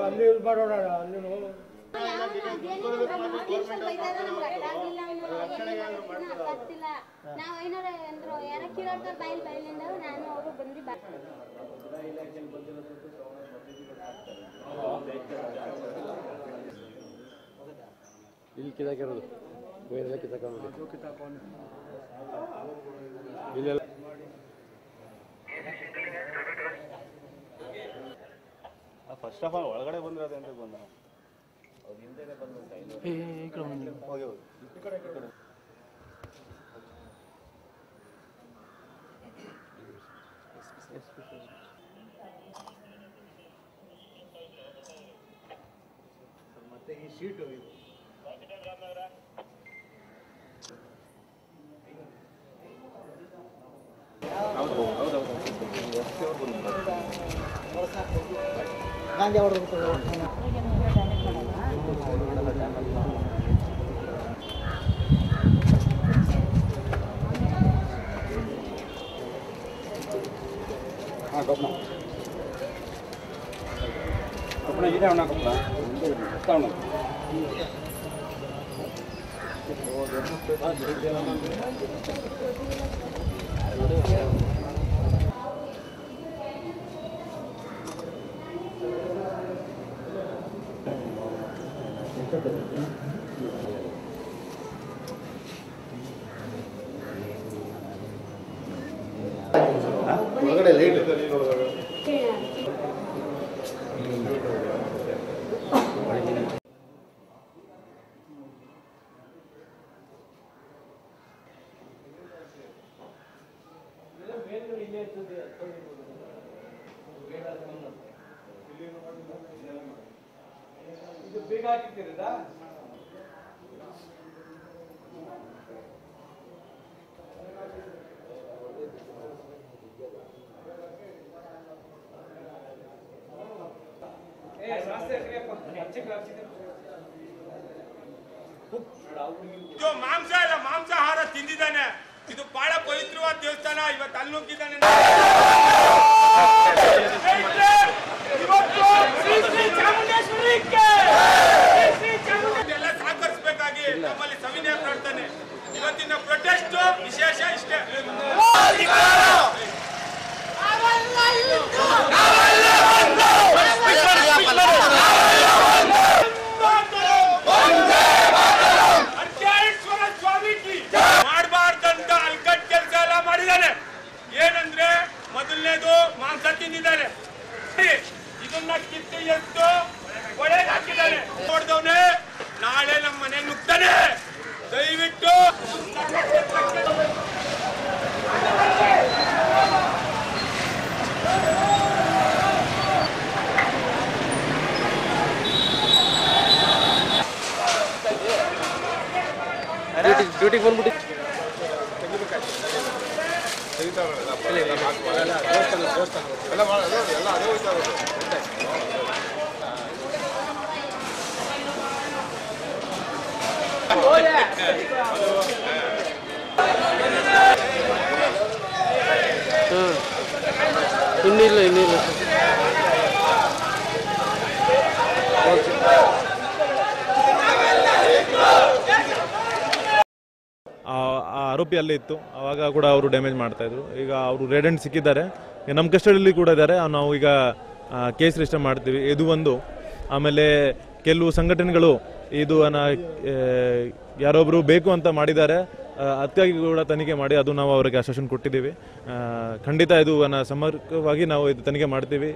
ಅಲ್ಲಿ ಮಾಡೋಣ ಅಲ್ಲಿ ಇಲ್ಲಿ ಕಿತ್ತಾಕಿರೋದು ಬೇರೆಲ್ಲ ಕಿತ್ತಾಕೊಂಡು ಇಲ್ಲೆಲ್ಲ ಫಸ್ಟ್ ಆಫ್ ಆಲ್ ಒಳಗಡೆ ಬಂದಿರೋದು ಅಂತ ಬಂದ ಅವ್ರು ಹಿಂದೆನೆ ಬಂದು ಹೋಗಿ ಈ ಕಡೆ ಮತ್ತೆ ಈ ಶೀಟು ಇದು ಗಾಂಧಿ ಅವರು ಕಪ್ಪಣ ಇದೆ ಅಣ್ಣ ಕಪ್ಪಣ ಒಳಗಡೆ ಲೈಟ್ ಇದು ಬೇಗ ಹಾಕಿದ್ದೀರಾ जो ಮಾಂಸ ಇಲ್ಲ ಮಾಂಸಾಹಾರ ತಿಂದಿದ್ದಾನೆ ಇದು ಬಹಳ ಪವಿತ್ರವಾದ ದೇವಸ್ಥಾನ ಇವತ್ತು ಅಲ್ಲಿ ನುಗ್ಗಿದ್ದಾನೆ ಎಲ್ಲ ಸಹಕರಿಸಬೇಕಾಗಿ ನಮ್ಮಲ್ಲಿ ಸವಿನಯ ಪ್ರಾರ್ಥನೆ ಇವತ್ತಿನ ಪ್ರೊಟೆಸ್ಟ್ ವಿಶೇಷ ಇಷ್ಟೇ ಮಾಡಬಾರ್ದಂತ ಅಲ್ಕಟ್ ಕೆಲಸ ಎಲ್ಲ ಮಾಡಿದ್ದಾನೆ ಏನಂದ್ರೆ ಮೊದಲನೇದು ಮಾಂಸ ತಿಂದಿದ್ದಾನೆ ಇದನ್ನ ಕಿತ್ತು ಎತ್ತು ಒಳಗೆ ಹಾಕಿದ್ದಾನೆ ನೋಡ್ದವನೆ ನಾಳೆ ನಮ್ಮ ಮನೆ ನುಗ್ತಾನೆ ದಯವಿಟ್ಟು ಡ್ಯೂಟಿಗೆ ಬಂದ್ಬಿಟ್ಟು ಇನ್ನಿಲ್ಲ ಆರೋಪಿ ಅಲ್ಲೇ ಇತ್ತು, ಆವಾಗ ಕೂಡ ಅವರು ಡ್ಯಾಮೇಜ್ ಮಾಡ್ತಾಯಿದ್ರು. ಈಗ ಅವರು ರೆಡ್ ಹ್ಯಾಂಡ್ ಸಿಕ್ಕಿದ್ದಾರೆ, ನಮ್ಮ ಕಸ್ಟಡಿಯಲ್ಲಿ ಕೂಡ ಇದ್ದಾರೆ. ನಾವು ಈಗ ಕೇಸ್ ರಿಜಿಸ್ಟರ್ ಮಾಡ್ತೀವಿ. ಇದು ಒಂದು. ಆಮೇಲೆ ಕೆಲವು ಸಂಘಟನೆಗಳು ಇದು ಯಾರೊಬ್ಬರು ಬೇಕು ಅಂತ ಮಾಡಿದ್ದಾರೆ, ಅದಕ್ಕಾಗಿ ಕೂಡ ತನಿಖೆ ಮಾಡಿ ಅದು ನಾವು ಅವರಿಗೆ ಆಶ್ವಾಸನೆ ಕೊಟ್ಟಿದ್ದೀವಿ. ಖಂಡಿತ ಇದು ಸಮರ್ಪಕವಾಗಿ ನಾವು ಇದು ತನಿಖೆ ಮಾಡ್ತೀವಿ.